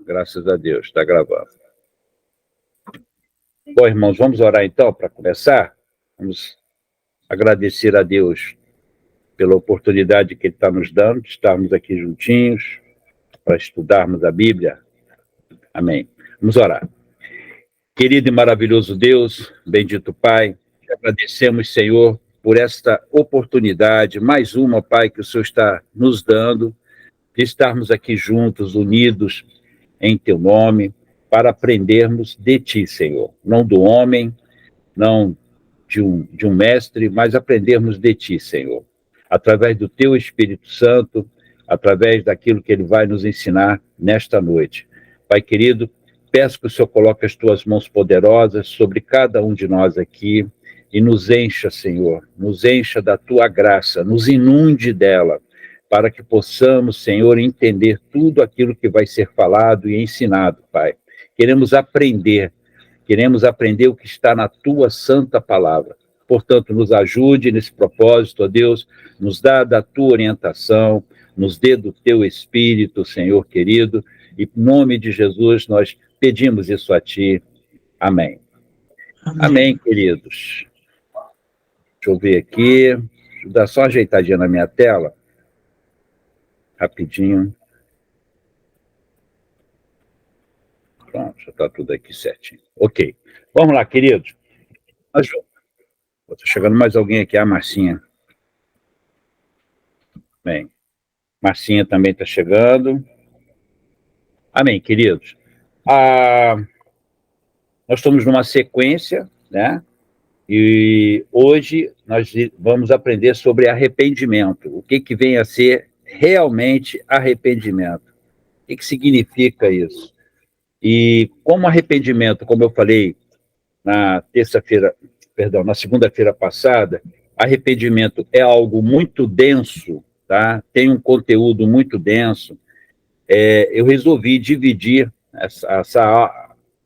Graças a Deus, está gravando. Bom, irmãos, vamos orar então para começar? Vamos agradecer a Deus pela oportunidade que Ele está nos dando de estarmos aqui juntinhos para estudarmos a Bíblia. Amém. Vamos orar. Querido e maravilhoso Deus, bendito Pai, te agradecemos, Senhor, por esta oportunidade, mais uma, Pai, que o Senhor está nos dando, de estarmos aqui juntos, unidos em Teu nome, para aprendermos de Ti, Senhor. Não do homem, não de um mestre, mas aprendermos de Ti, Senhor. Através do Teu Espírito Santo, através daquilo que Ele vai nos ensinar nesta noite. Pai querido, peço que o Senhor coloque as Tuas mãos poderosas sobre cada um de nós aqui e nos encha, Senhor, nos encha da Tua graça, nos inunde dela, para que possamos, Senhor, entender tudo aquilo que vai ser falado e ensinado, Pai. Queremos aprender o que está na Tua santa palavra. Portanto, nos ajude nesse propósito, ó Deus, nos dá da Tua orientação, nos dê do Teu Espírito, Senhor querido, e em nome de Jesus nós pedimos isso a Ti. Amém. Amém, queridos. Deixa eu ver aqui, deixa eu dar só uma ajeitadinha na minha tela, rapidinho. Pronto, já está tudo aqui certinho. Ok. Vamos lá, queridos. Está chegando mais alguém aqui, a Marcinha. Bem, Marcinha também está chegando. Amém, queridos. Nós estamos numa sequência, né? E hoje nós vamos aprender sobre arrependimento. O que vem a ser realmente arrependimento? O que significa isso? E como arrependimento, como eu falei na segunda-feira passada, arrependimento é algo muito denso, tá? Tem um conteúdo muito denso. Eu resolvi dividir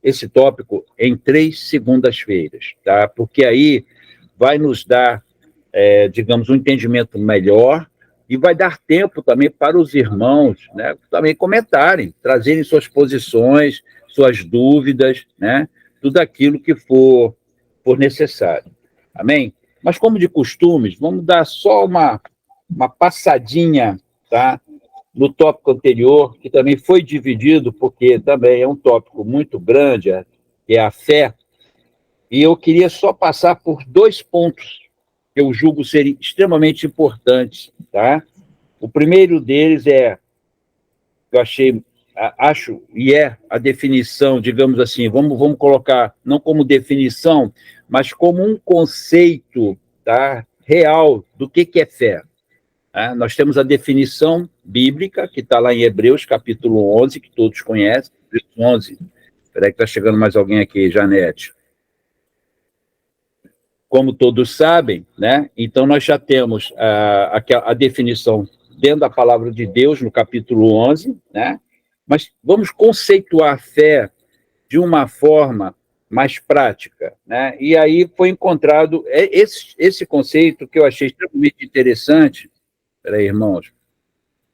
esse tópico em 3 segundas-feiras, tá? Porque aí vai nos dar, digamos, um entendimento melhor e vai dar tempo também para os irmãos, né, também comentarem, trazerem suas posições, suas dúvidas, né, tudo aquilo que for necessário. Amém? Mas, como de costume, vamos dar só uma passadinha, tá, no tópico anterior, que também foi dividido, porque também é um tópico muito grande, que é a fé, e eu queria só passar por 2 pontos que eu julgo serem extremamente importantes, tá? O primeiro deles eu acho, e é a definição, digamos assim, vamos colocar, não como definição, mas como um conceito, tá, real do que é fé. Nós temos a definição bíblica, que está lá em Hebreus, capítulo 11, que todos conhecem, Hebreus 11. Espera aí que está chegando mais alguém aqui, Janete. Como todos sabem, né? Então nós já temos a definição dentro da palavra de Deus, no capítulo 11, né? Mas vamos conceituar a fé de uma forma mais prática, né? E aí foi encontrado esse conceito que eu achei extremamente interessante. Espera aí, irmãos.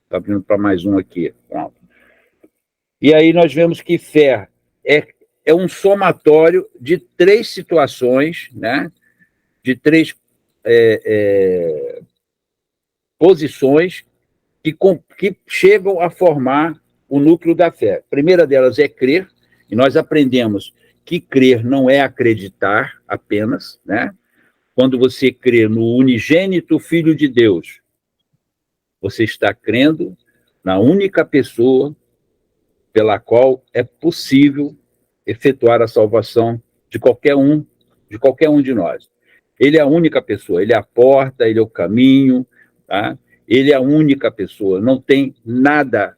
Está abrindo para mais um aqui. Pronto. E aí nós vemos que fé é um somatório de 3 situações, né? De 3 posições que chegam a formar o núcleo da fé. A primeira delas é crer, e nós aprendemos que crer não é acreditar apenas, né? Quando você crê no unigênito Filho de Deus, você está crendo na única pessoa pela qual é possível efetuar a salvação de qualquer um de nós. Ele é a única pessoa, ele é a porta, ele é o caminho, tá? Ele é a única pessoa, não tem nada,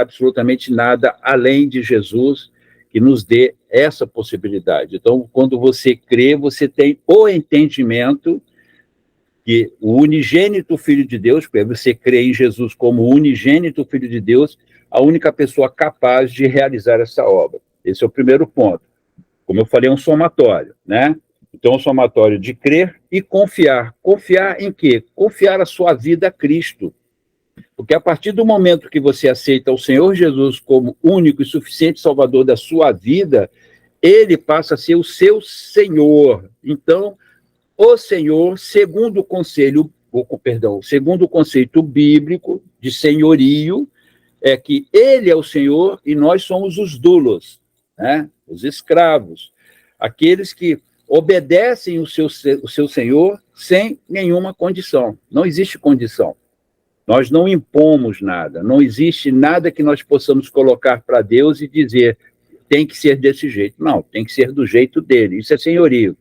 absolutamente nada, além de Jesus, que nos dê essa possibilidade. Então, quando você crê, você tem o entendimento que o unigênito Filho de Deus, porque você crê em Jesus como o unigênito Filho de Deus, a única pessoa capaz de realizar essa obra. Esse é o primeiro ponto. Como eu falei, é um somatório, né? Então, é um somatório de crer e confiar. Confiar em quê? Confiar a sua vida a Cristo. Porque a partir do momento que você aceita o Senhor Jesus como único e suficiente Salvador da sua vida, ele passa a ser o seu Senhor. Então, o Senhor, segundo o conceito bíblico de senhorio, é que ele é o Senhor e nós somos os doulos, né? Os escravos, aqueles que obedecem o seu Senhor sem nenhuma condição. Não existe condição. Nós não impomos nada. Não existe nada que nós possamos colocar para Deus e dizer tem que ser desse jeito. Não, tem que ser do jeito dele. Isso é senhorio.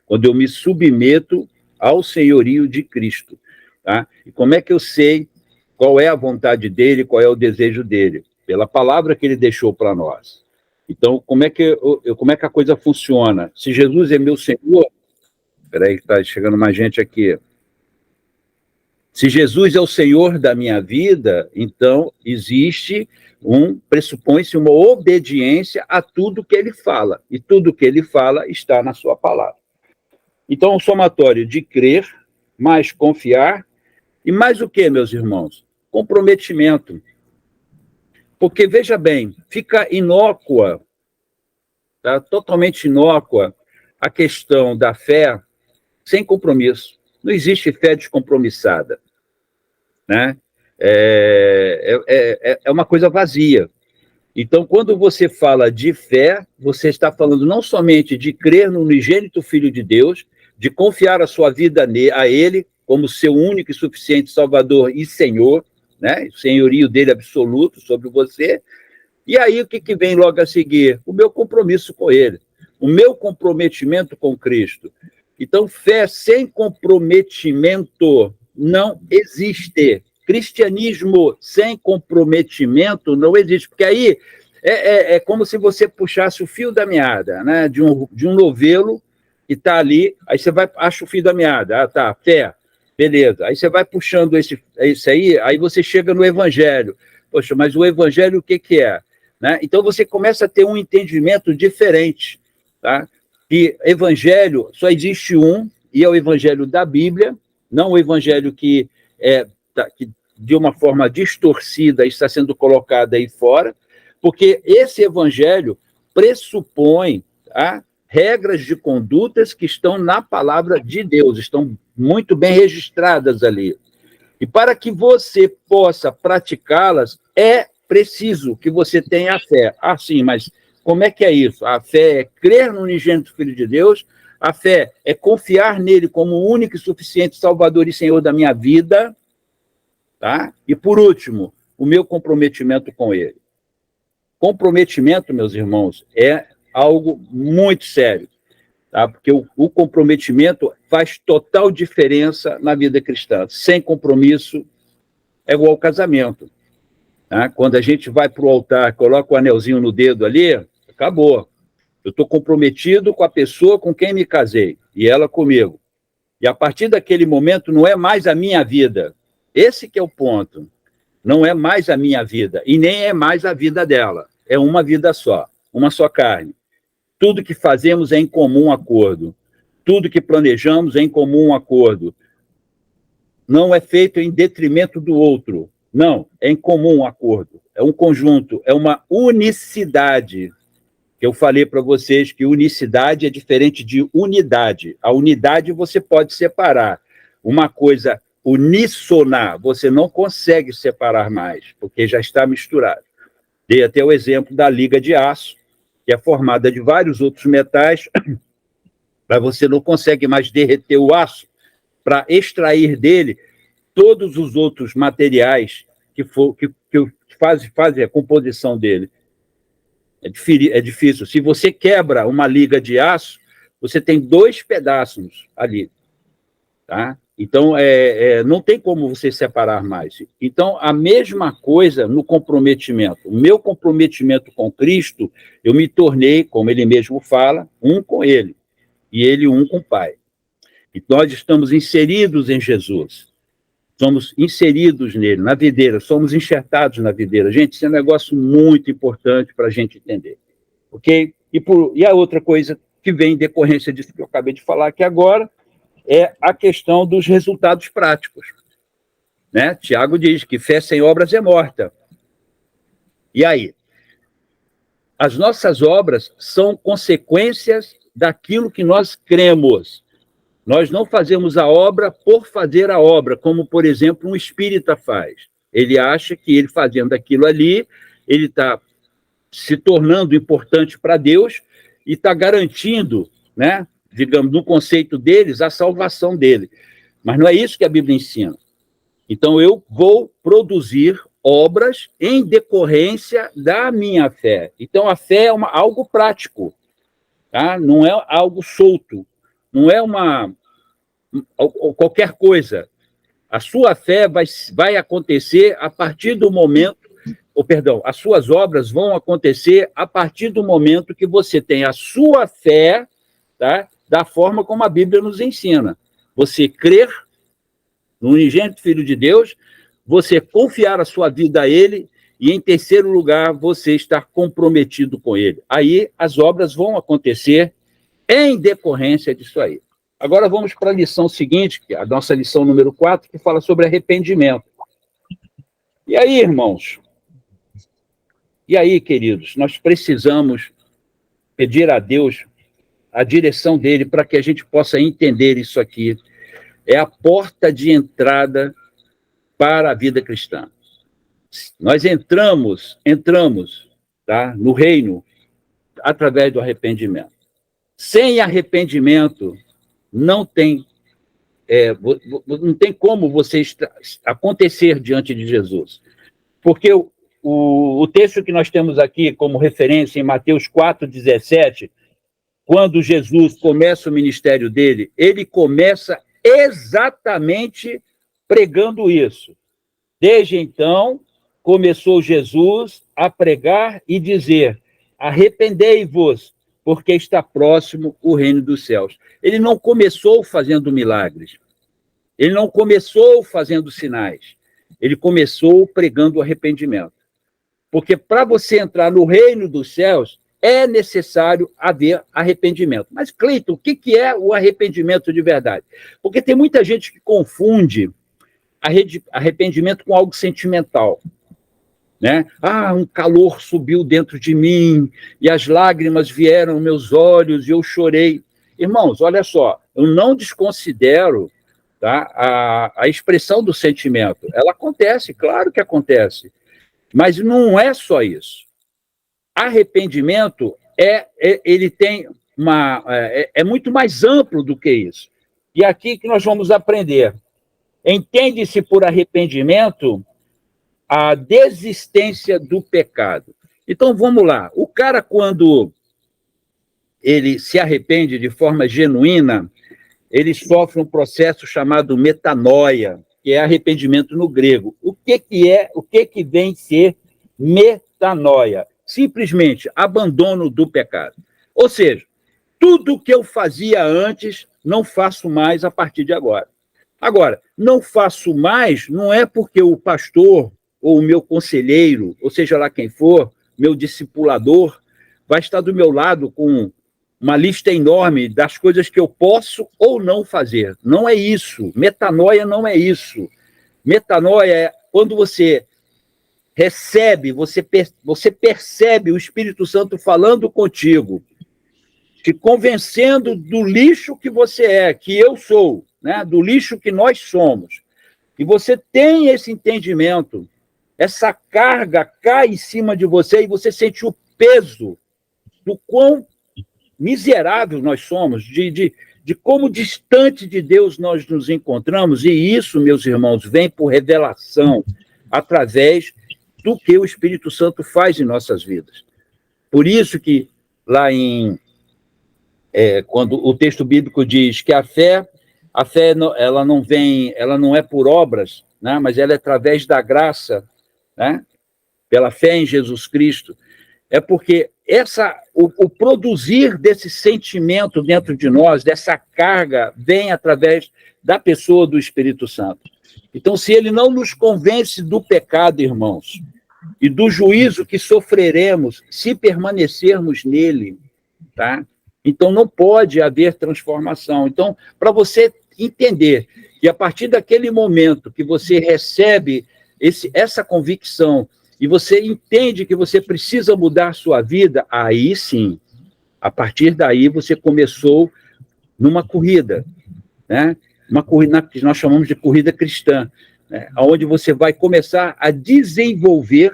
Quando eu me submeto ao senhorio de Cristo. Tá? E como é que eu sei qual é a vontade dele, qual é o desejo dele? Pela palavra que ele deixou para nós. Então, como é que a coisa funciona? Se Jesus é meu Senhor... Espera aí, está chegando mais gente aqui. Se Jesus é o Senhor da minha vida, então pressupõe-se uma obediência a tudo que ele fala. E tudo que ele fala está na sua palavra. Então, um somatório de crer, mais confiar, e mais o que, meus irmãos? Comprometimento. Porque, veja bem, fica inócua, tá? Totalmente inócua, a questão da fé sem compromisso. Não existe fé descompromissada, né? É uma coisa vazia. Então, quando você fala de fé, você está falando não somente de crer no unigênito Filho de Deus, de confiar a sua vida a ele como seu único e suficiente Salvador e Senhor, né? O senhorio dele absoluto sobre você. E aí, o que vem logo a seguir? O meu compromisso com ele, o meu comprometimento com Cristo. Então, fé sem comprometimento não existe. Cristianismo sem comprometimento não existe, porque aí é como se você puxasse o fio da meada, né? de um novelo que está ali, aí você acha o fio da meada, tá, fé, beleza. Aí você vai puxando esse aí você chega no Evangelho. Poxa, mas o Evangelho o que é? Né? Então você começa a ter um entendimento diferente, tá? Que evangelho só existe um, e é o evangelho da Bíblia, não o evangelho que de uma forma distorcida está sendo colocado aí fora, porque esse evangelho pressupõe, tá, regras de condutas que estão na palavra de Deus, estão muito bem registradas ali. E para que você possa praticá-las, é preciso que você tenha a fé. Ah, sim, mas como é que é isso? A fé é crer no unigênito Filho de Deus, a fé é confiar nele como o único e suficiente Salvador e Senhor da minha vida, tá? E, por último, o meu comprometimento com ele. Comprometimento, meus irmãos, é algo muito sério, tá? Porque o comprometimento faz total diferença na vida cristã. Sem compromisso é igual ao casamento. Tá? Quando a gente vai para o altar, coloca o anelzinho no dedo ali, acabou. Eu estou comprometido com a pessoa com quem me casei, e ela comigo. E a partir daquele momento não é mais a minha vida. Esse que é o ponto. Não é mais a minha vida, e nem é mais a vida dela. É uma vida só, uma só carne. Tudo que fazemos é em comum acordo. Tudo que planejamos é em comum acordo. Não é feito em detrimento do outro. Não, é em comum acordo. É um conjunto, é uma unicidade. Eu falei para vocês que unicidade é diferente de unidade. A unidade você pode separar. Uma coisa uníssona, você não consegue separar mais, porque já está misturado. Dei até o exemplo da liga de aço, que é formada de vários outros metais, mas você não consegue mais derreter o aço para extrair dele todos os outros materiais que fazem a composição dele. É difícil. Se você quebra uma liga de aço, você tem 2 pedaços ali. Tá? Então, não tem como você separar mais. Então, a mesma coisa no comprometimento. O meu comprometimento com Cristo, eu me tornei, como ele mesmo fala, um com ele. E ele um com o Pai. E nós estamos inseridos em Jesus. Somos inseridos nele, na videira, somos enxertados na videira. Gente, isso é um negócio muito importante para a gente entender. Ok? E a outra coisa que vem em decorrência disso que eu acabei de falar aqui agora é a questão dos resultados práticos. né? Tiago diz que fé sem obras é morta. E aí? As nossas obras são consequências daquilo que nós cremos. Nós não fazemos a obra por fazer a obra, como, por exemplo, um espírita faz. Ele acha que ele fazendo aquilo ali, ele está se tornando importante para Deus e está garantindo, né, digamos, no conceito deles, a salvação dele. Mas não é isso que a Bíblia ensina. Então, eu vou produzir obras em decorrência da minha fé. Então, a fé é algo prático, tá? Não é algo solto, não é qualquer coisa. A sua fé vai acontecer a partir do momento, as suas obras vão acontecer a partir do momento que você tem a sua fé, tá? Da forma como a Bíblia nos ensina. Você crer no unigênito Filho de Deus, você confiar a sua vida a Ele, e, em terceiro lugar, você estar comprometido com Ele. Aí as obras vão acontecer em decorrência disso aí. Agora vamos para a lição seguinte, que é a nossa lição número 4, que fala sobre arrependimento. E aí, irmãos? E aí, queridos? Nós precisamos pedir a Deus a direção dele para que a gente possa entender isso aqui. É a porta de entrada para a vida cristã. Nós entramos, tá, no reino através do arrependimento. Sem arrependimento, não tem como você acontecer diante de Jesus. Porque o texto que nós temos aqui como referência em Mateus 4,17, quando Jesus começa o ministério dele, ele começa exatamente pregando isso. Desde então, começou Jesus a pregar e dizer: arrependei-vos, porque está próximo o reino dos céus. Ele não começou fazendo milagres. Ele não começou fazendo sinais. Ele começou pregando o arrependimento. Porque para você entrar no reino dos céus, é necessário haver arrependimento. Mas, Cleiton, o que é o arrependimento de verdade? Porque tem muita gente que confunde arrependimento com algo sentimental, né? Um calor subiu dentro de mim e as lágrimas vieram aos meus olhos e eu chorei. Irmãos, olha só, eu não desconsidero, tá, a expressão do sentimento. Ela acontece, claro que acontece, mas não é só isso. Arrependimento ele tem é muito mais amplo do que isso. E aqui que nós vamos aprender. Entende-se por arrependimento a desistência do pecado. Então, vamos lá. O cara, quando ele se arrepende de forma genuína, ele sofre um processo chamado metanoia, que é arrependimento no grego. O que vem ser metanoia? Simplesmente abandono do pecado. Ou seja, tudo que eu fazia antes, não faço mais a partir de agora. Agora, não faço mais não é porque o pastor ou o meu conselheiro, ou seja lá quem for, meu discipulador, vai estar do meu lado com uma lista enorme das coisas que eu posso ou não fazer. Não é isso. Metanoia não é isso. Metanoia é quando você recebe, você percebe o Espírito Santo falando contigo, te convencendo do lixo que você é, que eu sou, né? Do lixo que nós somos. E você tem esse entendimento, essa carga cai em cima de você e você sente o peso do quão miserável nós somos, de como distante de Deus nós nos encontramos, e isso, meus irmãos, vem por revelação, através do que o Espírito Santo faz em nossas vidas. Por isso que lá quando o texto bíblico diz que a fé ela não é por obras, né, mas ela é através da graça, né, pela fé em Jesus Cristo, é porque o produzir desse sentimento dentro de nós, dessa carga, vem através da pessoa do Espírito Santo. Então, se ele não nos convence do pecado, irmãos, e do juízo que sofreremos se permanecermos nele, tá? Então, não pode haver transformação. Então, para você entender E a partir daquele momento que você recebe essa convicção e você entende que você precisa mudar a sua vida, aí sim, a partir daí você começou numa corrida, né? Uma corrida que nós chamamos de corrida cristã, né? Onde você vai começar a desenvolver,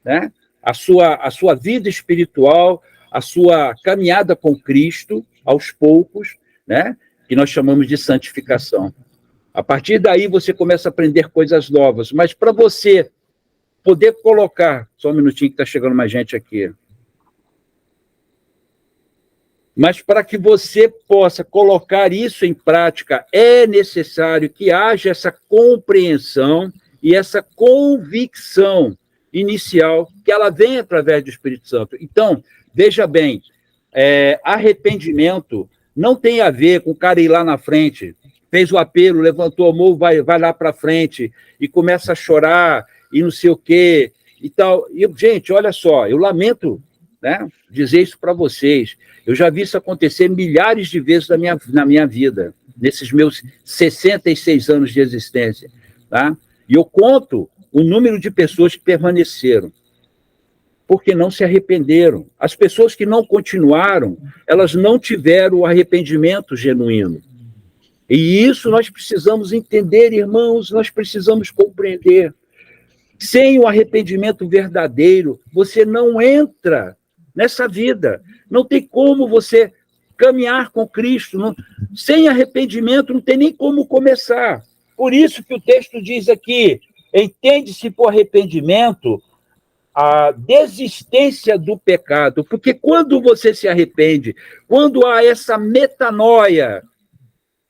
né, a sua vida espiritual, a sua caminhada com Cristo, aos poucos, né, que nós chamamos de santificação. A partir daí você começa a aprender coisas novas, mas para você poder colocar... Só um minutinho que está chegando mais gente aqui. Mas para que você possa colocar isso em prática, é necessário que haja essa compreensão e essa convicção inicial, que ela vem através do Espírito Santo. Então, veja bem, arrependimento não tem a ver com o cara ir lá na frente, fez o apelo, levantou a mão, vai lá para frente e começa a chorar e não sei o quê e tal. E, gente, olha só, eu lamento, né, dizer isso para vocês. Eu já vi isso acontecer milhares de vezes na minha vida, nesses meus 66 anos de existência, tá? E eu conto o número de pessoas que permaneceram, porque não se arrependeram. As pessoas que não continuaram, elas não tiveram o arrependimento genuíno. E isso nós precisamos entender, irmãos, nós precisamos compreender. Sem o arrependimento verdadeiro, você não entra nessa vida. Não tem como você caminhar com Cristo. Não, sem arrependimento, não tem nem como começar. Por isso que o texto diz aqui, entende-se por arrependimento a desistência do pecado. Porque quando você se arrepende, quando há essa metanoia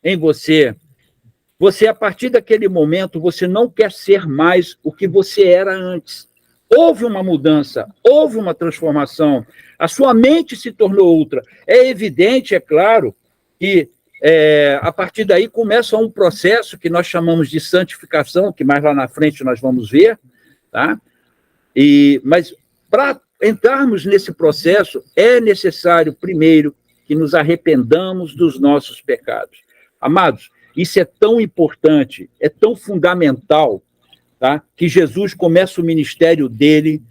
em você, a partir daquele momento, você não quer ser mais o que você era antes. Houve uma mudança, houve uma transformação, a sua mente se tornou outra. É evidente, é claro, que a partir daí começa um processo que nós chamamos de santificação, que mais lá na frente nós vamos ver, tá? Mas para entrarmos nesse processo, é necessário, primeiro, que nos arrependamos dos nossos pecados. Amados, isso é tão importante, é tão fundamental, tá? Que Jesus começa o ministério dele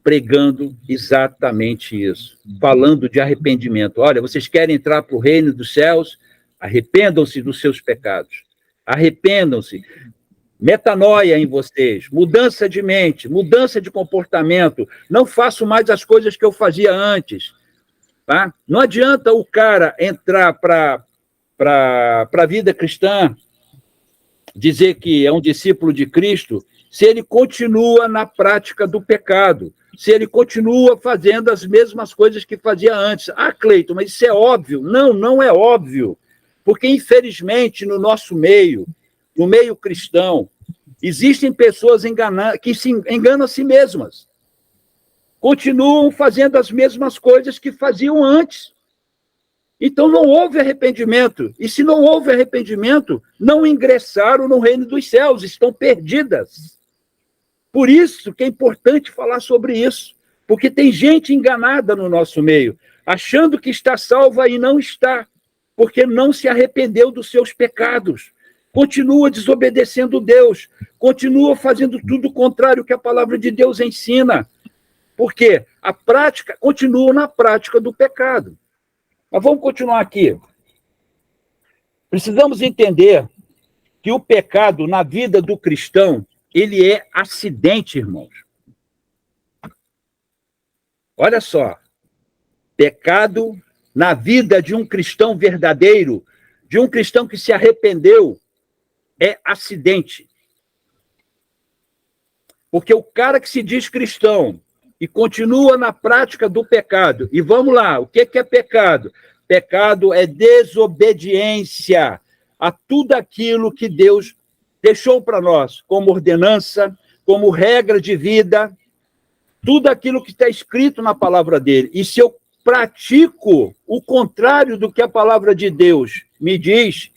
pregando exatamente isso, falando de arrependimento. Olha, vocês querem entrar para o reino dos céus? Arrependam-se dos seus pecados. Arrependam-se. Metanoia em vocês, mudança de mente, mudança de comportamento. Não faço mais as coisas que eu fazia antes. Tá? Não adianta o cara entrar para a vida cristã, dizer que é um discípulo de Cristo, se ele continua na prática do pecado, se ele continua fazendo as mesmas coisas que fazia antes. Ah, Cleiton, mas isso é óbvio. Não, não é óbvio. Porque, infelizmente, no nosso meio, no meio cristão, existem pessoas que se enganam a si mesmas. Continuam fazendo as mesmas coisas que faziam antes. Então, não houve arrependimento. E se não houve arrependimento, não ingressaram no reino dos céus, estão perdidas. Por isso que é importante falar sobre isso, porque tem gente enganada no nosso meio, achando que está salva e não está, porque não se arrependeu dos seus pecados. Continua desobedecendo Deus, continua fazendo tudo o contrário que a palavra de Deus ensina, porque a prática continua na prática do pecado. Mas vamos continuar aqui. Precisamos entender que o pecado na vida do cristão, ele é acidente, irmãos. Olha só. Pecado na vida de um cristão verdadeiro, de um cristão que se arrependeu, é acidente. Porque o cara que se diz cristão e continua na prática do pecado, e vamos lá, o que é pecado? Pecado é desobediência a tudo aquilo que Deus deixou para nós, como ordenança, como regra de vida, tudo aquilo que está escrito na palavra dele. E se eu pratico o contrário do que a palavra de Deus me diz,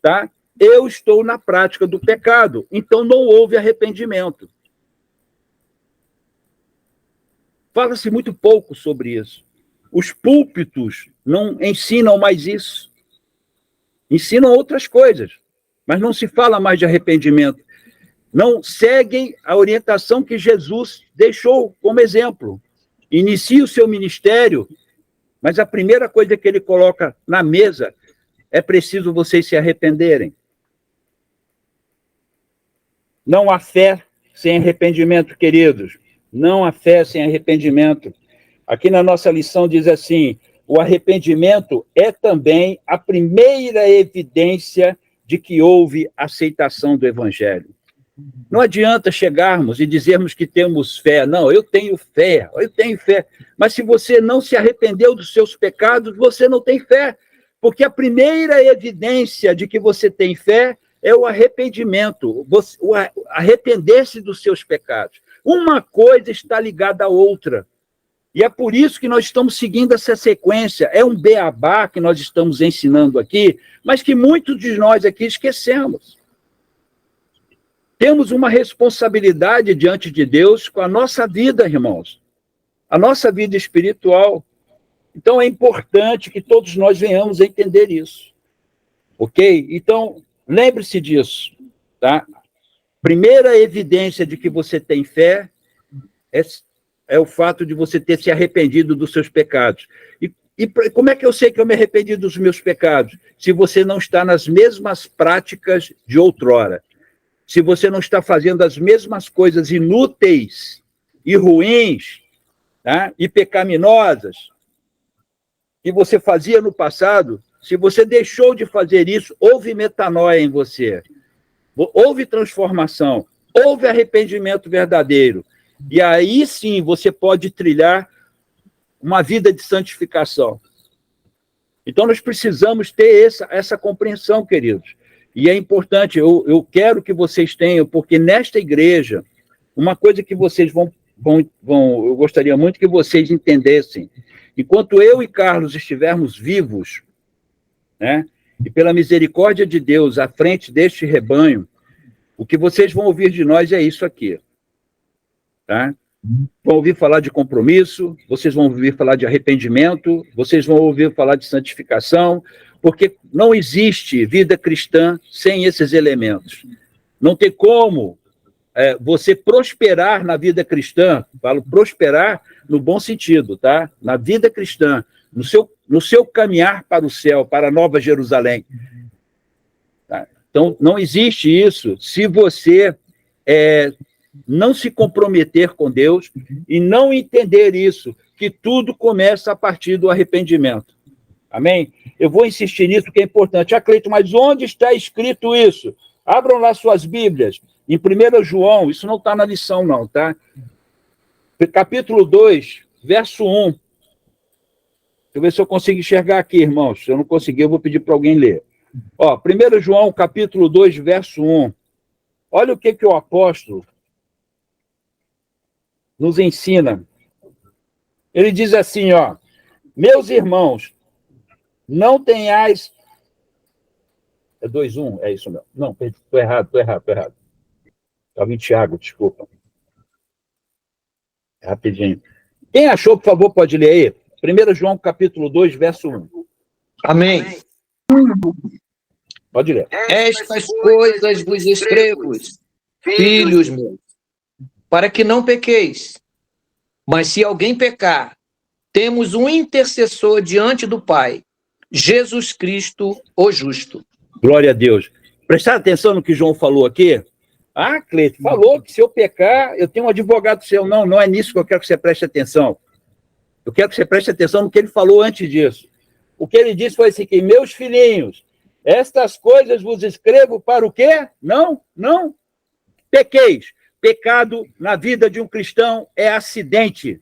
tá? Eu estou na prática do pecado. Então não houve arrependimento. Fala-se muito pouco sobre isso. Os púlpitos não ensinam mais isso. Ensinam outras coisas. mas não se fala mais de arrependimento. Não seguem a orientação que Jesus deixou como exemplo. Inicia o seu ministério, mas a primeira coisa que ele coloca na mesa é preciso vocês se arrependerem. Não há fé sem arrependimento, queridos. Não há fé sem arrependimento. Aqui na nossa lição diz assim: o arrependimento é também a primeira evidência de que houve aceitação do Evangelho. Não adianta chegarmos e dizermos que temos fé. Não, eu tenho fé. Mas se você não se arrependeu dos seus pecados, você não tem fé. Porque a primeira evidência de que você tem fé é o arrependimento, arrepender-se dos seus pecados. Uma coisa está ligada à outra. E é por isso que nós estamos seguindo essa sequência. É um beabá que nós estamos ensinando aqui, mas que muitos de nós aqui esquecemos. Temos uma responsabilidade diante de Deus com a nossa vida, irmãos. A nossa vida espiritual. Então, é importante que todos nós venhamos a entender isso. Ok? Então, lembre-se disso, tá? Primeira evidência de que você tem fé é o fato de você ter se arrependido dos seus pecados. E como é que eu sei que eu me arrependi dos meus pecados? Se você não está nas mesmas práticas de outrora. Se você não está fazendo as mesmas coisas inúteis e ruins, tá? E pecaminosas que você fazia no passado, se você deixou de fazer isso, houve metanoia em você. Houve transformação, houve arrependimento verdadeiro. E aí sim você pode trilhar uma vida de santificação. Então nós precisamos ter essa compreensão, queridos. E é importante, eu quero que vocês tenham, porque nesta igreja, uma coisa que vocês eu gostaria muito que vocês entendessem. Enquanto eu e Carlos estivermos vivos, né, e pela misericórdia de Deus à frente deste rebanho, o que vocês vão ouvir de nós é isso aqui. Tá? Vão ouvir falar de compromisso, vocês vão ouvir falar de arrependimento, vocês vão ouvir falar de santificação, porque não existe vida cristã sem esses elementos. Não tem como você prosperar na vida cristã, falo prosperar no bom sentido, tá? Na vida cristã, no seu caminhar para o céu, para a Nova Jerusalém. Tá? Então, não existe isso se você não se comprometer com Deus e não entender isso, que tudo começa a partir do arrependimento. Amém? Eu vou insistir nisso, que é importante. Cleiton, mas onde está escrito isso? Abram lá suas Bíblias. Em 1 João, isso não está na lição, não, tá? Capítulo 2, verso 1. Deixa eu ver se eu consigo enxergar aqui, irmãos. Se eu não conseguir, eu vou pedir para alguém ler. 1 João, capítulo 2, verso 1. Olha o que o apóstolo nos ensina. Ele diz assim, meus irmãos, não tenhais... É 2:1? É isso mesmo. Não, estou errado. Estava em Tiago, desculpa. Rapidinho. Quem achou, por favor, pode ler aí. 1 João, capítulo 2, verso 1. Amém. Pode ler. Estas coisas vos escrevo, filhos meus, para que não pequeis. Mas se alguém pecar, temos um intercessor diante do Pai, Jesus Cristo, o justo. Glória a Deus. Prestar atenção no que João falou aqui? Cleiton, falou que se eu pecar, eu tenho um advogado seu. Não é nisso que eu quero que você preste atenção. Eu quero que você preste atenção no que ele falou antes disso. O que ele disse foi assim, que meus filhinhos, estas coisas vos escrevo para o quê? Não pequeis. Pecado na vida de um cristão é acidente.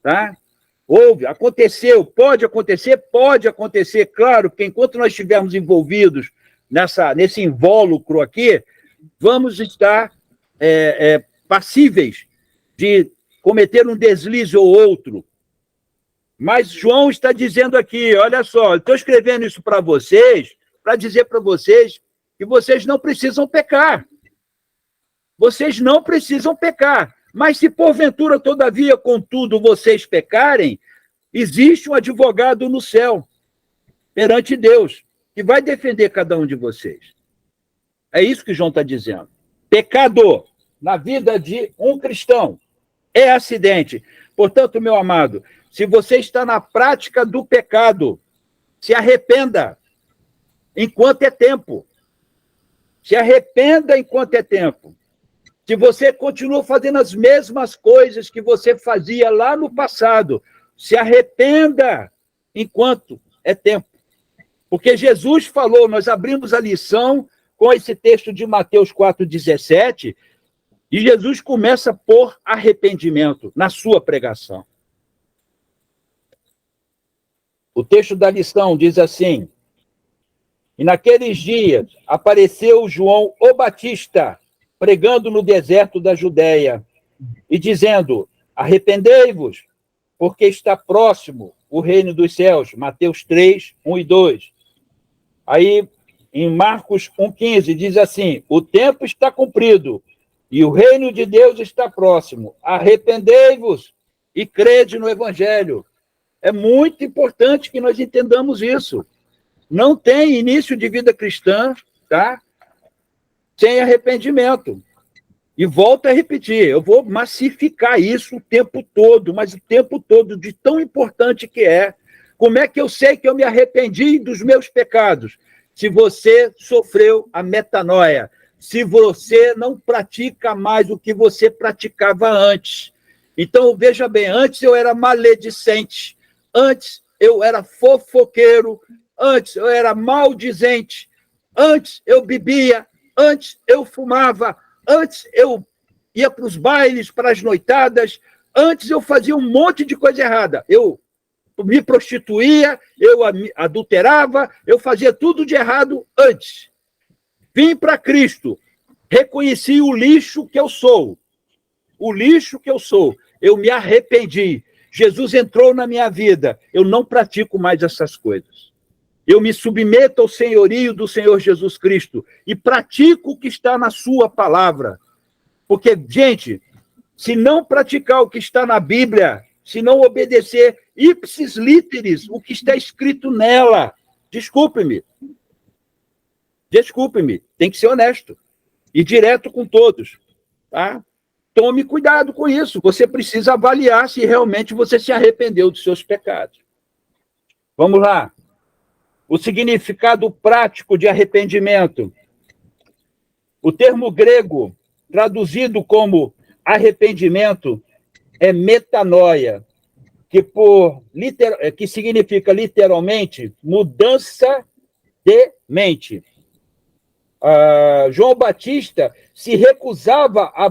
Tá? Aconteceu, pode acontecer, claro, que enquanto nós estivermos envolvidos nesse invólucro aqui, vamos estar passíveis de cometer um deslize ou outro. Mas João está dizendo aqui, olha só, estou escrevendo isso para vocês, para dizer para vocês que vocês não precisam pecar. Vocês não precisam pecar. Mas se porventura, todavia, contudo, vocês pecarem, existe um advogado no céu, perante Deus. que vai defender cada um de vocês. É isso que João está dizendo. Pecado na vida de um cristão é acidente. Portanto, meu amado, se você está na prática do pecado, se arrependa enquanto é tempo. Se arrependa enquanto é tempo. Se você continua fazendo as mesmas coisas que você fazia lá no passado, se arrependa enquanto é tempo. Porque Jesus falou, nós abrimos a lição com esse texto de Mateus 4,17, e Jesus começa por arrependimento na sua pregação. O texto da lição diz assim: e naqueles dias apareceu João o Batista, pregando no deserto da Judéia, e dizendo, arrependei-vos, porque está próximo o reino dos céus. Mateus 3, 1 e 2. Aí, em Marcos 1,15, diz assim, o tempo está cumprido, e o reino de Deus está próximo. Arrependei-vos e crede no Evangelho. É muito importante que nós entendamos isso. Não tem início de vida cristã, tá? Sem arrependimento. E volto a repetir, eu vou massificar isso o tempo todo, mas o tempo todo, de tão importante que é. Como é que eu sei que eu me arrependi dos meus pecados? Se você sofreu a metanoia, se você não pratica mais o que você praticava antes. Então, veja bem, antes eu era maledicente, antes eu era fofoqueiro, antes eu era maldizente, antes eu bebia, antes eu fumava, antes eu ia para os bailes, para as noitadas, antes eu fazia um monte de coisa errada. Eu me prostituía, eu adulterava, eu fazia tudo de errado antes. Vim para Cristo, reconheci o lixo que eu sou, eu me arrependi. Jesus entrou na minha vida, eu não pratico mais essas coisas. Eu me submeto ao senhorio do Senhor Jesus Cristo e pratico o que está na sua palavra. Porque, gente, se não praticar o que está na Bíblia, se não obedecer ipsis literis, o que está escrito nela, desculpe-me, tem que ser honesto e direto com todos, tá? Tome cuidado com isso, você precisa avaliar se realmente você se arrependeu dos seus pecados. Vamos lá. O significado prático de arrependimento. O termo grego, traduzido como arrependimento, é metanoia, que significa literalmente mudança de mente. João Batista se recusava a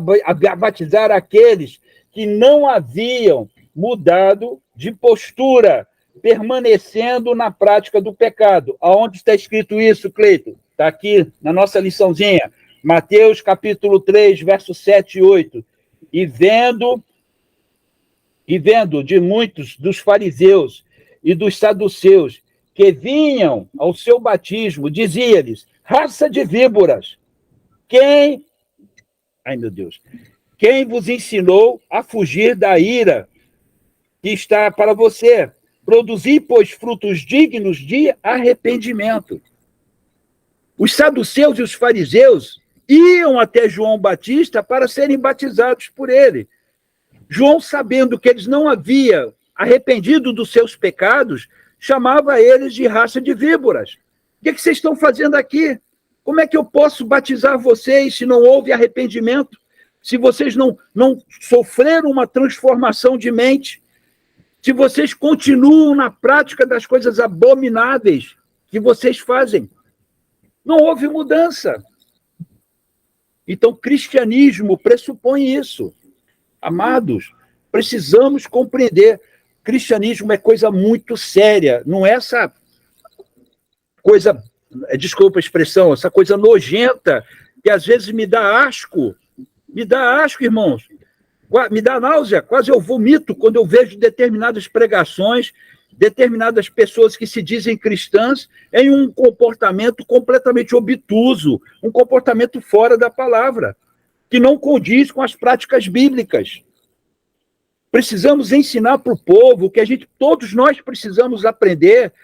batizar aqueles que não haviam mudado de postura, permanecendo na prática do pecado. Aonde está escrito isso, Cleito? Está aqui na nossa liçãozinha. Mateus, capítulo 3, versos 7 e 8. E vendo de muitos dos fariseus e dos saduceus que vinham ao seu batismo, dizia-lhes, raça de víboras, quem vos ensinou a fugir da ira que está para você? Produzir, pois, frutos dignos de arrependimento. Os saduceus e os fariseus iam até João Batista para serem batizados por ele. João, sabendo que eles não haviam arrependido dos seus pecados, chamava eles de raça de víboras. O que vocês estão fazendo aqui? Como é que eu posso batizar vocês se não houve arrependimento? Se vocês não sofreram uma transformação de mente? Se vocês continuam na prática das coisas abomináveis que vocês fazem? Não houve mudança. Então, cristianismo pressupõe isso. Amados, precisamos compreender. Cristianismo é coisa muito séria. Não é essa coisa, desculpa a expressão, essa coisa nojenta que às vezes me dá asco. Me dá asco, irmãos. Me dá náusea, quase eu vomito quando eu vejo determinadas pregações, determinadas pessoas que se dizem cristãs em um comportamento completamente obtuso, um comportamento fora da palavra, que não condiz com as práticas bíblicas. Precisamos ensinar para o povo que todos nós precisamos aprender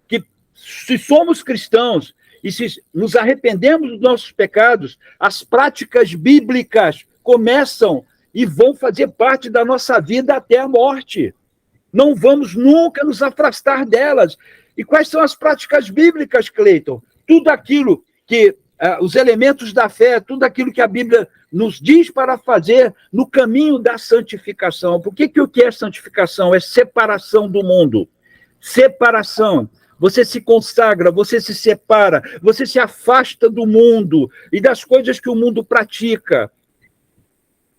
que se somos cristãos e se nos arrependemos dos nossos pecados, as práticas bíblicas começam e vão fazer parte da nossa vida até a morte. Não vamos nunca nos afastar delas. E quais são as práticas bíblicas, Cleiton? Tudo aquilo que os elementos da fé, tudo aquilo que a Bíblia nos diz para fazer no caminho da santificação. Por que o que é santificação? É separação do mundo. Separação. Você se consagra, você se separa, você se afasta do mundo e das coisas que o mundo pratica.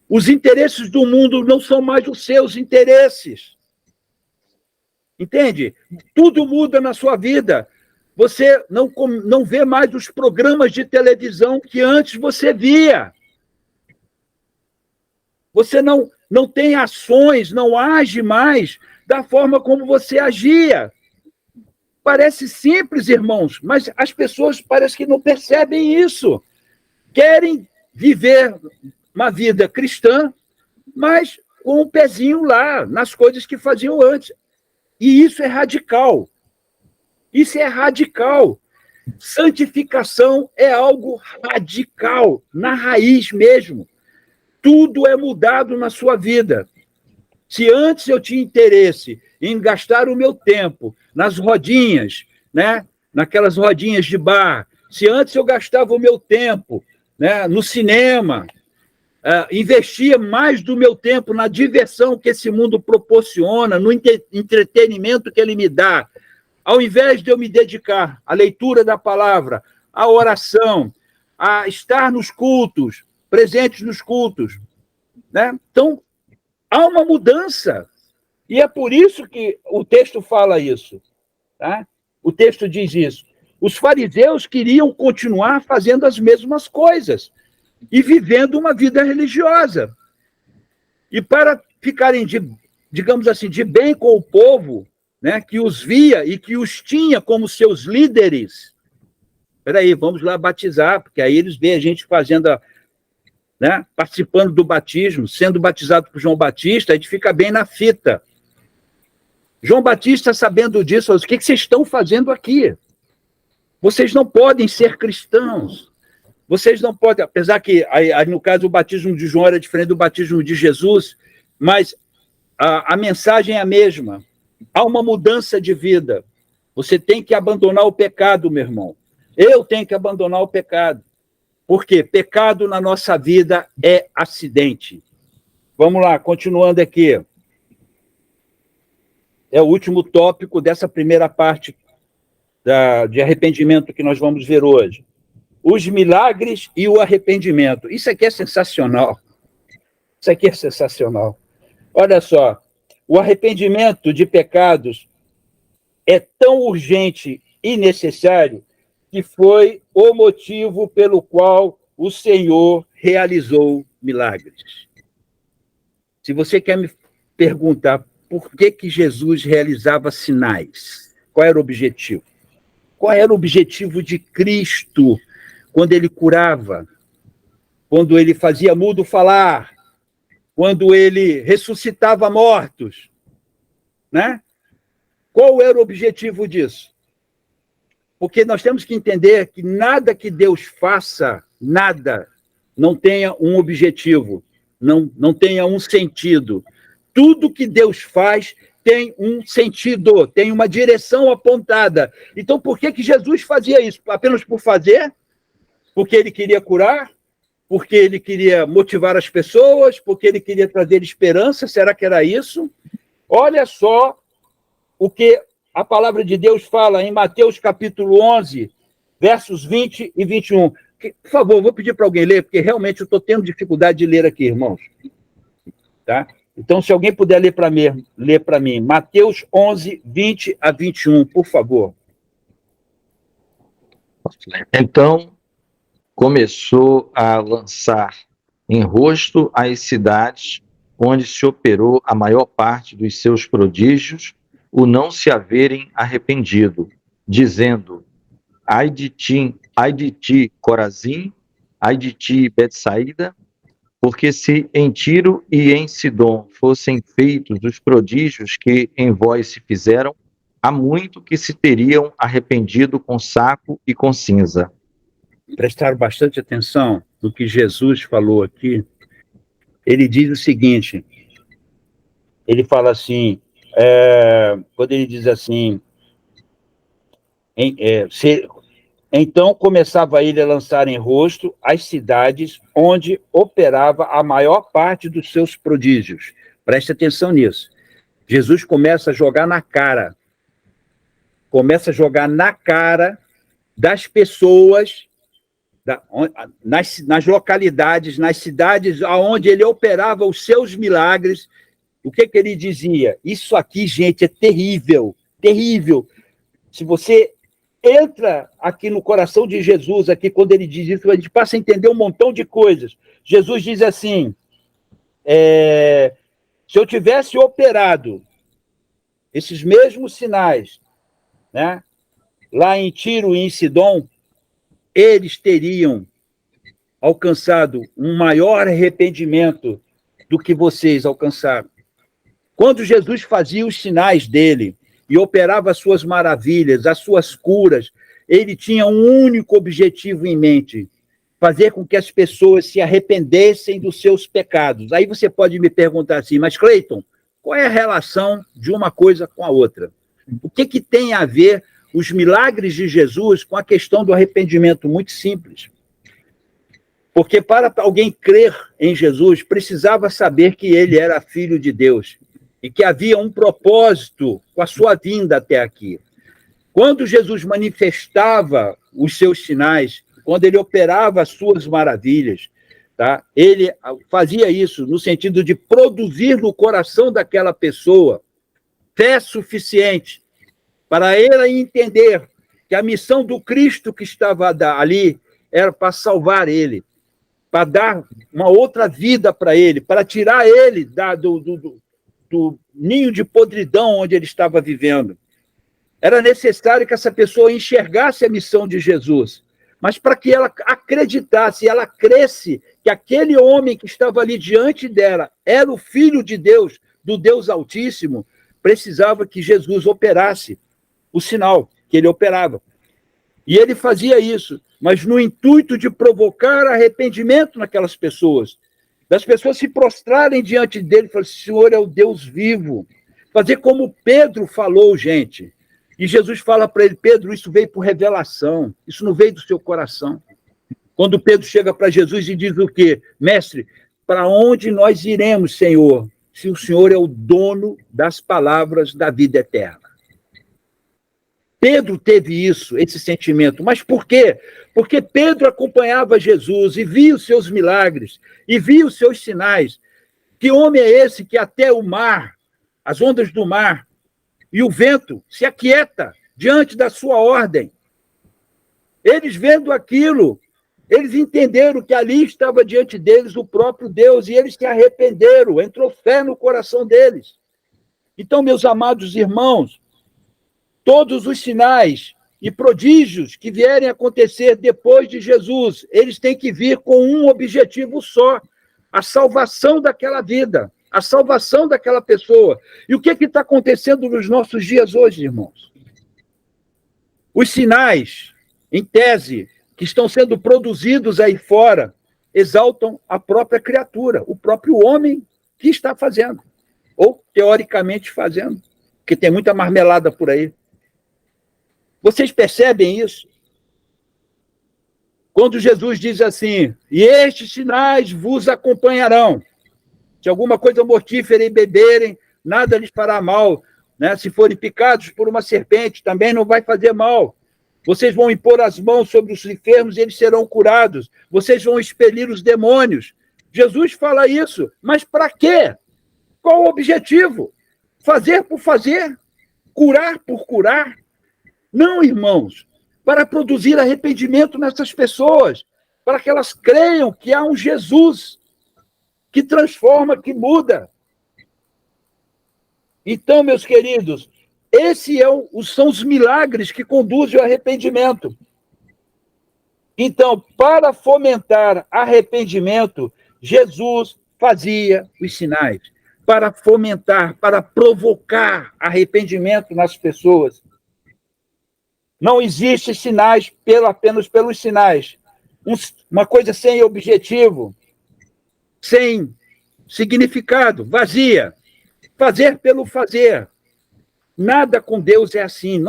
Os interesses do mundo não são mais os seus interesses. Entende? Tudo muda na sua vida. Você não vê mais os programas de televisão que antes você via. Você não tem ações, não age mais da forma como você agia. Parece simples, irmãos, mas as pessoas parecem que não percebem isso. Querem viver uma vida cristã, mas com o pezinho lá, nas coisas que faziam antes. E isso é radical. Isso é radical. Santificação é algo radical, na raiz mesmo. Tudo é mudado na sua vida. Se antes eu tinha interesse em gastar o meu tempo nas rodinhas, né, naquelas rodinhas de bar, se antes eu gastava o meu tempo, né, no cinema, investia mais do meu tempo na diversão que esse mundo proporciona, no entretenimento que ele me dá, ao invés de eu me dedicar à leitura da palavra, à oração, a estar nos cultos, presentes nos cultos, né? Então, há uma mudança. E é por isso que o texto fala isso. Tá? O texto diz isso. Os fariseus queriam continuar fazendo as mesmas coisas e vivendo uma vida religiosa. E para ficarem, digamos assim, de bem com o povo, né, que os via e que os tinha como seus líderes. Espera aí, vamos lá batizar, porque aí eles veem a gente fazendo, né, participando do batismo, sendo batizado por João Batista, a gente fica bem na fita. João Batista, sabendo disso, o que vocês estão fazendo aqui? Vocês não podem ser cristãos. Vocês não podem, apesar que, aí, no caso, o batismo de João era diferente do batismo de Jesus, mas a mensagem é a mesma. Há uma mudança de vida. Você tem que abandonar o pecado, meu irmão. Eu tenho que abandonar o pecado. Por quê? Pecado na nossa vida é acidente. Vamos lá, continuando aqui. É o último tópico dessa primeira parte de arrependimento que nós vamos ver hoje. Os milagres e o arrependimento. Isso aqui é sensacional. Isso aqui é sensacional. Olha só, o arrependimento de pecados é tão urgente e necessário que foi o motivo pelo qual o Senhor realizou milagres. Se você quer me perguntar por que Jesus realizava sinais, qual era o objetivo? Qual era o objetivo de Cristo quando ele curava, quando ele fazia mudo falar, quando ele ressuscitava mortos, né? Qual era o objetivo disso? Porque nós temos que entender que nada que Deus faça, nada, não tenha um objetivo, não tenha um sentido. Tudo que Deus faz tem um sentido, tem uma direção apontada. Então, por que Jesus fazia isso? Apenas por fazer? Porque ele queria curar? Porque ele queria motivar as pessoas? Porque ele queria trazer esperança? Será que era isso? Olha só o que a palavra de Deus fala em Mateus capítulo 11, versos 20 e 21. Por favor, vou pedir para alguém ler, porque realmente eu estou tendo dificuldade de ler aqui, irmãos. Tá? Então, se alguém puder ler para mim, Mateus 11, 20 a 21, por favor. Então, começou a lançar em rosto as cidades onde se operou a maior parte dos seus prodígios, o não se haverem arrependido, dizendo: ai de ti, Corazim, ai de ti, Betsaída, porque se em Tiro e em Sidom fossem feitos os prodígios que em vós se fizeram, há muito que se teriam arrependido com saco e com cinza. Prestaram bastante atenção no que Jesus falou aqui. Ele diz o seguinte, ele fala assim, quando ele diz assim, então começava ele a lançar em rosto as cidades onde operava a maior parte dos seus prodígios. Preste atenção nisso. Jesus começa a jogar na cara das pessoas, nas localidades, nas cidades onde ele operava os seus milagres. O que ele dizia? Isso aqui, gente, é terrível, terrível. Se você entra aqui no coração de Jesus, aqui quando ele diz isso, a gente passa a entender um montão de coisas. Jesus diz assim, se eu tivesse operado esses mesmos sinais, né, lá em Tiro e em Sidom, eles teriam alcançado um maior arrependimento do que vocês alcançaram. Quando Jesus fazia os sinais dele e operava as suas maravilhas, as suas curas, ele tinha um único objetivo em mente: fazer com que as pessoas se arrependessem dos seus pecados. Aí você pode me perguntar assim, mas Cleiton, qual é a relação de uma coisa com a outra? O que tem a ver os milagres de Jesus com a questão do arrependimento? Muito simples. Porque para alguém crer em Jesus, precisava saber que ele era filho de Deus e que havia um propósito com a sua vinda até aqui. Quando Jesus manifestava os seus sinais, quando ele operava as suas maravilhas, tá? Ele fazia isso no sentido de produzir no coração daquela pessoa fé suficiente para ela entender que a missão do Cristo que estava ali era para salvar ele, para dar uma outra vida para ele, para tirar ele do ninho de podridão onde ele estava vivendo. Era necessário que essa pessoa enxergasse a missão de Jesus, mas para que ela acreditasse, ela cresce que aquele homem que estava ali diante dela era o Filho de Deus, do Deus Altíssimo, precisava que Jesus operasse o sinal que ele operava. E ele fazia isso, mas no intuito de provocar arrependimento naquelas pessoas, das pessoas se prostrarem diante dele e falarem: o Senhor é o Deus vivo. Fazer como Pedro falou, gente. E Jesus fala para ele: Pedro, isso veio por revelação, isso não veio do seu coração. Quando Pedro chega para Jesus e diz o quê? Mestre, para onde nós iremos, Senhor, se o Senhor é o dono das palavras da vida eterna? Pedro teve isso, esse sentimento. Mas por quê? Porque Pedro acompanhava Jesus e via os seus milagres, e via os seus sinais. Que homem é esse que até o mar, as ondas do mar e o vento se aquieta diante da sua ordem? Eles vendo aquilo, eles entenderam que ali estava diante deles o próprio Deus, e eles se arrependeram, entrou fé no coração deles. Então, meus amados irmãos, todos os sinais e prodígios que vierem acontecer depois de Jesus, eles têm que vir com um objetivo só: a salvação daquela vida, a salvação daquela pessoa. E o que está acontecendo nos nossos dias hoje, irmãos? Os sinais, em tese, que estão sendo produzidos aí fora, exaltam a própria criatura, o próprio homem que está fazendo, ou teoricamente fazendo, porque tem muita marmelada por aí. Vocês percebem isso? Quando Jesus diz assim: e estes sinais vos acompanharão. Se alguma coisa mortífera e beberem, nada lhes fará mal. Né? Se forem picados por uma serpente, também não vai fazer mal. Vocês vão impor as mãos sobre os enfermos e eles serão curados. Vocês vão expelir os demônios. Jesus fala isso. Mas para quê? Qual o objetivo? Fazer por fazer? Curar por curar? Não, irmãos, para produzir arrependimento nessas pessoas, para que elas creiam que há um Jesus que transforma, que muda. Então, meus queridos, são os milagres que conduzem ao arrependimento. Então, para fomentar arrependimento, Jesus fazia os sinais. para fomentar, para provocar arrependimento nas pessoas. Não existe sinais apenas pelos sinais. Uma coisa sem objetivo, sem significado, vazia. Fazer pelo fazer. Nada com Deus é assim.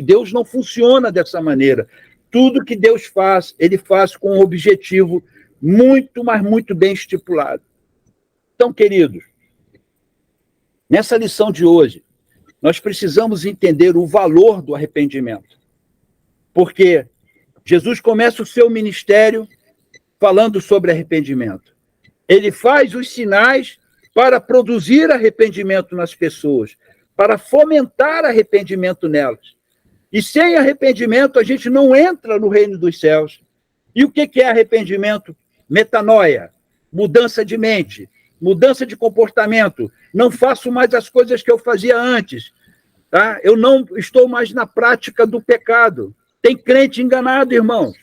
Deus não funciona dessa maneira. Tudo que Deus faz, ele faz com um objetivo muito, mas muito bem estipulado. Então, queridos, nessa lição de hoje, nós precisamos entender o valor do arrependimento. Porque Jesus começa o seu ministério falando sobre arrependimento. Ele faz os sinais para produzir arrependimento nas pessoas, para fomentar arrependimento nelas. E sem arrependimento, a gente não entra no reino dos céus. E o que é arrependimento? Metanoia, mudança de mente, mudança de comportamento. Não faço mais as coisas que eu fazia antes. Tá? Eu não estou mais na prática do pecado. Tem crente enganado, irmãos.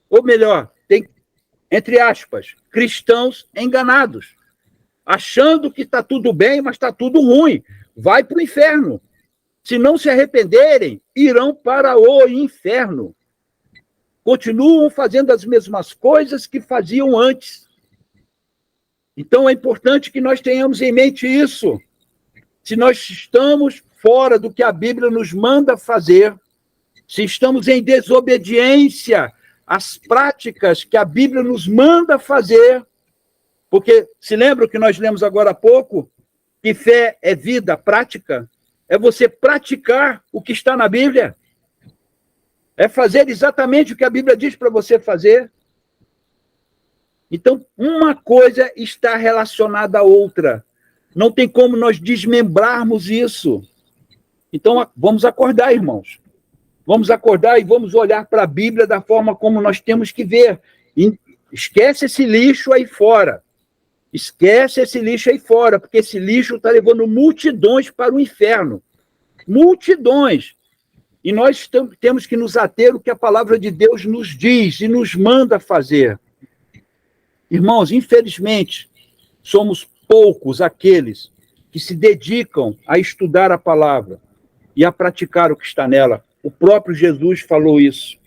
Ou melhor, tem, entre aspas, cristãos enganados. Achando que está tudo bem, mas está tudo ruim. Vai para o inferno. Se não se arrependerem, irão para o inferno. Continuam fazendo as mesmas coisas que faziam antes. Então é importante que nós tenhamos em mente isso. Se nós estamos fora do que a Bíblia nos manda fazer, se estamos em desobediência às práticas que a Bíblia nos manda fazer, porque se lembra que nós lemos agora há pouco, que fé é vida prática, é você praticar o que está na Bíblia, é fazer exatamente o que a Bíblia diz para você fazer. Então, uma coisa está relacionada à outra. Não tem como nós desmembrarmos isso. Então, vamos acordar, irmãos. Vamos acordar e vamos olhar para a Bíblia da forma como nós temos que ver. E esquece esse lixo aí fora. Esquece esse lixo aí fora, porque esse lixo está levando multidões para o inferno. Multidões. E nós temos que nos ater ao que a palavra de Deus nos diz e nos manda fazer. Irmãos, infelizmente, somos poucos aqueles que se dedicam a estudar a palavra e a praticar o que está nela. O próprio Jesus falou isso,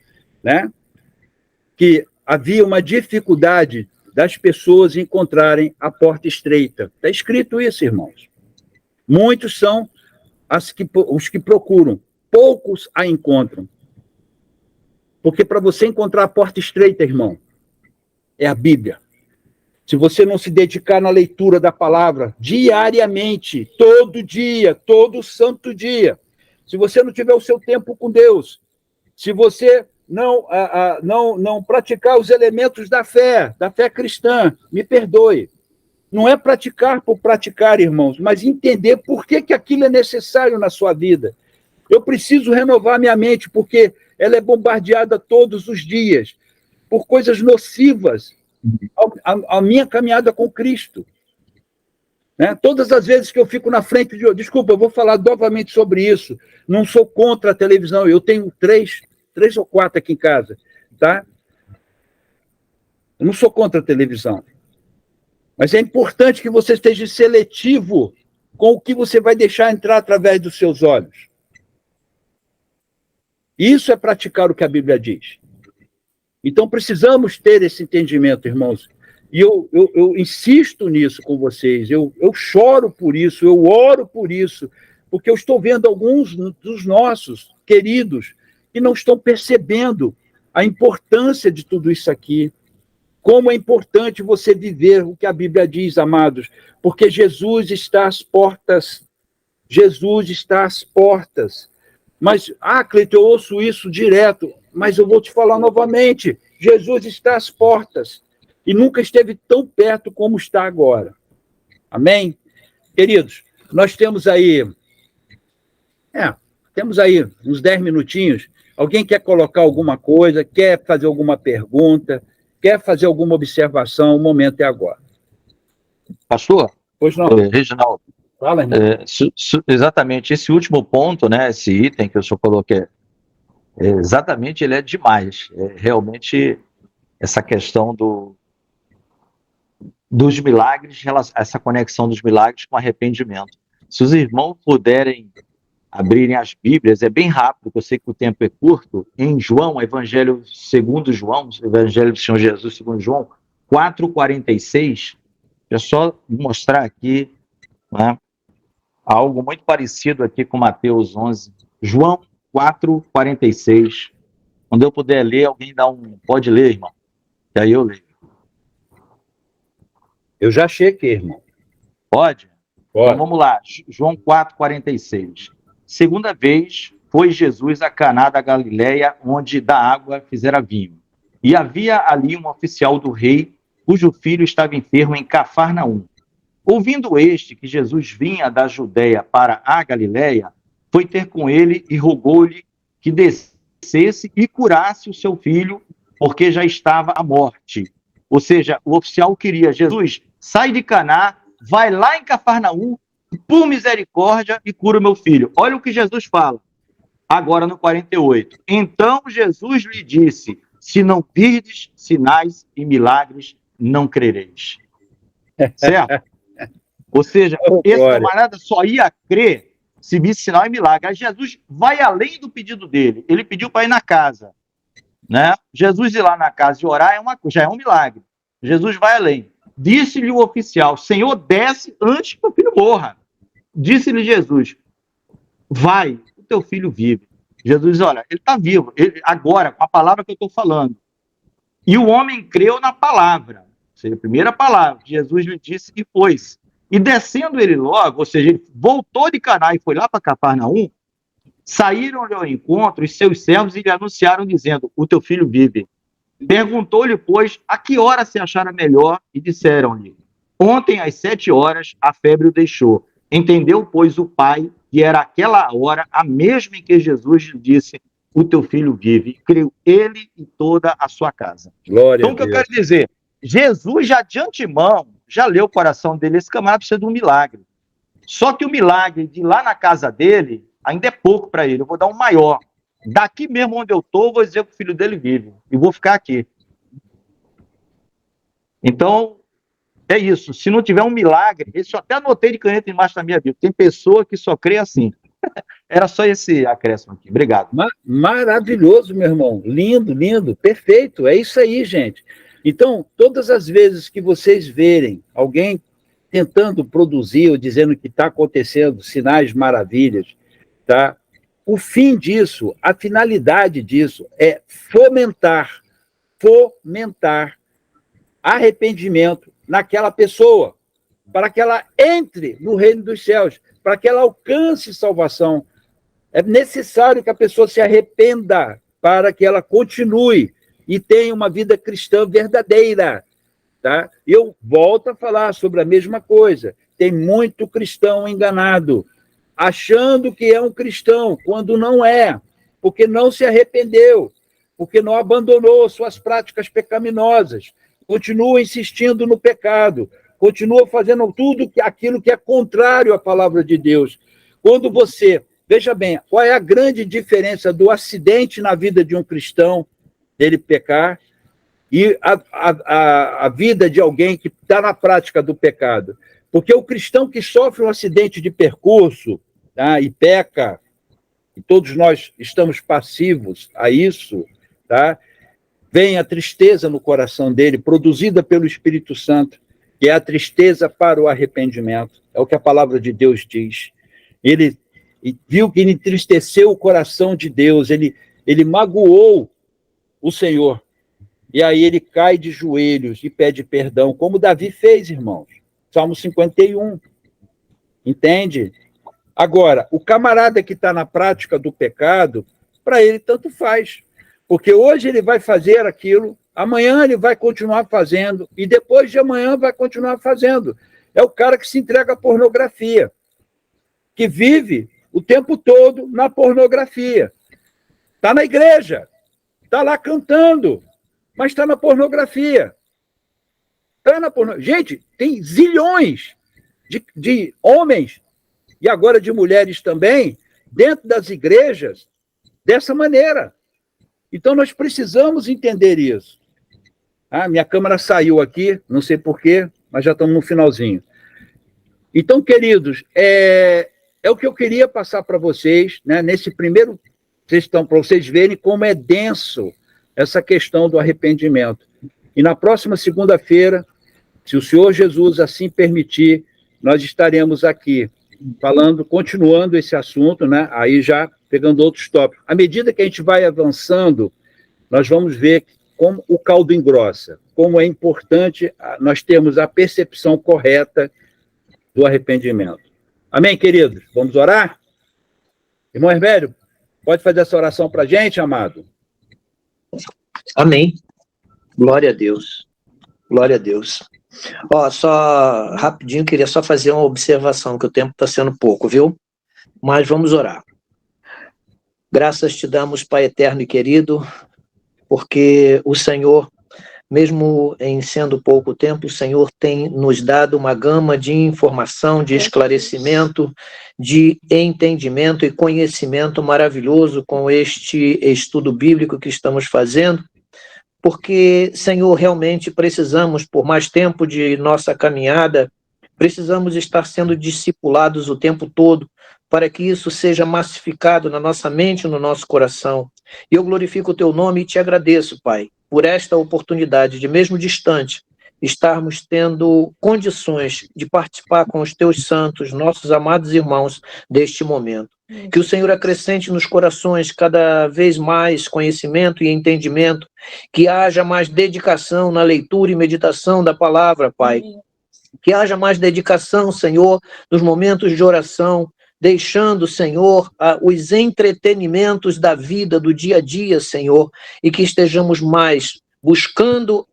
né? Que havia uma dificuldade das pessoas encontrarem a porta estreita. Está escrito isso, irmãos. Muitos são os que procuram, poucos a encontram. Porque para você encontrar a porta estreita, irmão, é a Bíblia. Se você não se dedicar na leitura da palavra diariamente, todo dia, todo santo dia, se você não tiver o seu tempo com Deus, se você não praticar os elementos da fé cristã, me perdoe. Não é praticar por praticar, irmãos, mas entender por que aquilo é necessário na sua vida. Eu preciso renovar minha mente, porque ela é bombardeada todos os dias por coisas nocivas à minha caminhada com Cristo. Né? Todas as vezes que eu fico na frente de... Desculpa, eu vou falar novamente sobre isso. Não sou contra a televisão, eu tenho três ou quatro aqui em casa, tá? Eu não sou contra a televisão. Mas é importante que você esteja seletivo com o que você vai deixar entrar através dos seus olhos. Isso é praticar o que a Bíblia diz. Então, precisamos ter esse entendimento, irmãos. E eu insisto nisso com vocês. Eu choro por isso, eu oro por isso, porque eu estou vendo alguns dos nossos queridos que não estão percebendo a importância de tudo isso aqui. Como é importante você viver o que a Bíblia diz, amados, porque Jesus está às portas. Jesus está às portas. Mas, Cleiton, eu ouço isso direto, mas eu vou te falar novamente, Jesus está às portas e nunca esteve tão perto como está agora. Amém? Queridos, nós temos aí uns 10 minutinhos. Alguém quer colocar alguma coisa, quer fazer alguma pergunta, quer fazer alguma observação? O momento é agora. Pastor? Pois não. Reginaldo. Fala, irmão. Exatamente, esse último ponto, né, esse item que eu só coloquei, exatamente, ele é demais. Realmente, essa questão dos milagres, essa conexão dos milagres com arrependimento. Se os irmãos puderem abrirem as Bíblias, é bem rápido, porque eu sei que o tempo é curto, em João, Evangelho segundo João, Evangelho do Senhor Jesus segundo João, 4,46, é só mostrar aqui, né, algo muito parecido aqui com Mateus 11, João 4,46, quando eu puder ler, alguém pode ler, irmão, e aí eu leio. Eu já achei aqui, irmão. Pode? Pode. Então vamos lá, João 4,46. Segunda vez foi Jesus a Caná da Galileia, onde da água fizera vinho. E havia ali um oficial do rei, cujo filho estava enfermo em Cafarnaum. Ouvindo este que Jesus vinha da Judeia para a Galileia, foi ter com ele e rogou-lhe que descesse e curasse o seu filho, porque já estava à morte. Ou seja, o oficial queria: Jesus, sai de Caná, vai lá em Cafarnaum, por misericórdia, e cura o meu filho. Olha o que Jesus fala, agora no 48. Então Jesus lhe disse: se não virdes sinais e milagres, não crereis. Certo? Ou seja, esse camarada só ia crer se visse sinal e milagre. Aí Jesus vai além do pedido dele. Ele pediu para ir na casa, né? Jesus ir lá na casa e orar já é um milagre. Jesus vai além. Disse-lhe o oficial: Senhor, desce antes que o filho morra. Disse-lhe Jesus: vai, o teu filho vive. Jesus diz: olha, ele está vivo, agora, com a palavra que eu estou falando. E o homem creu na palavra, ou seja, a primeira palavra que Jesus lhe disse, e foi-se. E descendo ele logo, ou seja, ele voltou de Caná e foi lá para Cafarnaum, saíram-lhe ao encontro os seus servos e lhe anunciaram, dizendo: o teu filho vive. Perguntou-lhe, pois, a que hora se achara melhor, e disseram-lhe: ontem às 7 horas a febre o deixou. Entendeu, pois, o pai que era aquela hora a mesma em que Jesus lhe disse: o teu filho vive. Creu ele e toda a sua casa. Glória então, o que eu quero dizer? Jesus já de antemão, já leu o coração dele, esse camarada precisa de um milagre. Só que o milagre de lá na casa dele ainda é pouco para ele, eu vou dar um maior. Daqui mesmo onde eu estou, vou dizer que o filho dele vive, e vou ficar aqui. Então, é isso. Se não tiver um milagre, isso eu até anotei de caneta embaixo da minha Bíblia. Tem pessoa que só crê assim. Era só esse acréscimo aqui. Obrigado. Maravilhoso, meu irmão. Lindo, lindo. Perfeito. É isso aí, gente. Então, todas as vezes que vocês verem alguém tentando produzir ou dizendo que está acontecendo sinais, maravilhas, tá? O fim disso, a finalidade disso é fomentar arrependimento naquela pessoa, para que ela entre no reino dos céus, para que ela alcance salvação. É necessário que a pessoa se arrependa para que ela continue e tenha uma vida cristã verdadeira. Tá? Eu volto a falar sobre a mesma coisa. Tem muito cristão enganado, achando que é um cristão, quando não é, porque não se arrependeu, porque não abandonou suas práticas pecaminosas, continua insistindo no pecado, continua fazendo tudo aquilo que é contrário à palavra de Deus. Quando você... Veja bem, qual é a grande diferença do acidente na vida de um cristão, dele pecar, e a vida de alguém que está na prática do pecado? Porque o cristão que sofre um acidente de percurso, tá, e peca, e todos nós estamos passivos a isso, tá? Vem a tristeza no coração dele, produzida pelo Espírito Santo, que é a tristeza para o arrependimento. É o que a palavra de Deus diz. Ele viu que ele entristeceu o coração de Deus, ele magoou o Senhor. E aí ele cai de joelhos e pede perdão, como Davi fez, irmãos. Salmo 51. Entende? Agora, o camarada que está na prática do pecado, para ele tanto faz. Porque hoje ele vai fazer aquilo, amanhã ele vai continuar fazendo, e depois de amanhã vai continuar fazendo. É o cara que se entrega à pornografia, que vive o tempo todo na pornografia. Está na igreja, está lá cantando, mas está na pornografia. Gente, tem zilhões de homens, e agora de mulheres também, dentro das igrejas, dessa maneira. Então, nós precisamos entender isso. Minha câmera saiu aqui, não sei porquê, mas já estamos no finalzinho. Então, queridos, é o que eu queria passar para vocês, né, nesse primeiro textão, para vocês verem como é denso essa questão do arrependimento. E na próxima segunda-feira, se o Senhor Jesus assim permitir, nós estaremos aqui falando, continuando esse assunto, né, aí já pegando outros tópicos. À medida que a gente vai avançando, nós vamos ver como o caldo engrossa, como é importante nós termos a percepção correta do arrependimento. Amém, queridos? Vamos orar? Irmão Hermélio, pode fazer essa oração para a gente, amado? Amém. Glória a Deus. Glória a Deus. Ó, só rapidinho, queria só fazer uma observação, que o tempo está sendo pouco, viu? Mas vamos orar. Graças te damos, Pai eterno e querido, porque o Senhor, mesmo em sendo pouco tempo, o Senhor tem nos dado uma gama de informação, de esclarecimento, de entendimento e conhecimento maravilhoso com este estudo bíblico que estamos fazendo, porque, Senhor, realmente precisamos, por mais tempo de nossa caminhada, precisamos estar sendo discipulados o tempo todo, para que isso seja massificado na nossa mente e no nosso coração. E eu glorifico o teu nome e te agradeço, Pai, por esta oportunidade de, mesmo distante, estarmos tendo condições de participar com os teus santos, nossos amados irmãos, deste momento. Que o Senhor acrescente nos corações cada vez mais conhecimento e entendimento, que haja mais dedicação na leitura e meditação da palavra, Pai. Que haja mais dedicação, Senhor, nos momentos de oração, deixando, Senhor, os entretenimentos da vida, do dia a dia, Senhor, e que estejamos mais buscando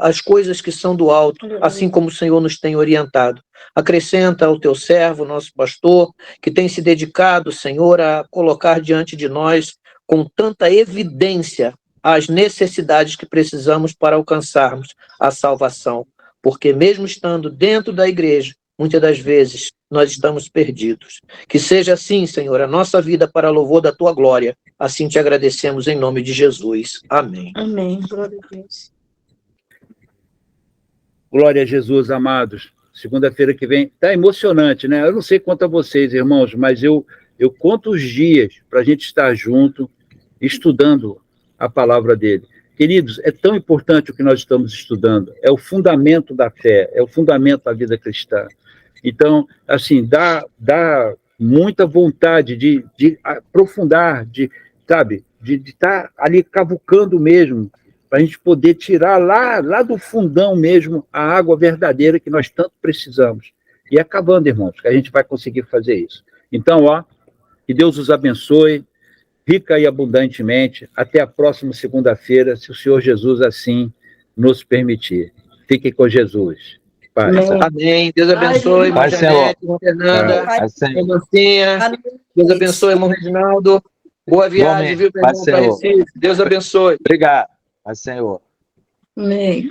as coisas que são do alto, assim como o Senhor nos tem orientado. Acrescenta ao teu servo, nosso pastor, que tem se dedicado, Senhor, a colocar diante de nós com tanta evidência as necessidades que precisamos para alcançarmos a salvação. Porque mesmo estando dentro da igreja, muitas das vezes nós estamos perdidos. Que seja assim, Senhor, a nossa vida para louvor da tua glória. Assim te agradecemos em nome de Jesus. Amém. Amém. Glória a Deus. Glória a Jesus, amados. Segunda-feira que vem, tá emocionante, né? Eu não sei quanto a vocês, irmãos, mas eu conto os dias para a gente estar junto, estudando a palavra dele. Queridos, é tão importante o que nós estamos estudando, é o fundamento da fé, é o fundamento da vida cristã. Então, assim, dá muita vontade de aprofundar, sabe, de estar ali cavucando mesmo, para a gente poder tirar lá do fundão mesmo a água verdadeira que nós tanto precisamos. E acabando, irmãos, que a gente vai conseguir fazer isso. Então, que Deus os abençoe, rica e abundantemente. Até a próxima segunda-feira, se o Senhor Jesus assim nos permitir. Fiquem com Jesus. Paz. Amém. Deus abençoe, irmã Janete, irmã Fernanda, irmã Mancinha. Deus abençoe, irmão Reginaldo. Boa viagem, viu, meu irmão, para Recife. Deus abençoe. Obrigado. Paz, Senhor. Amém.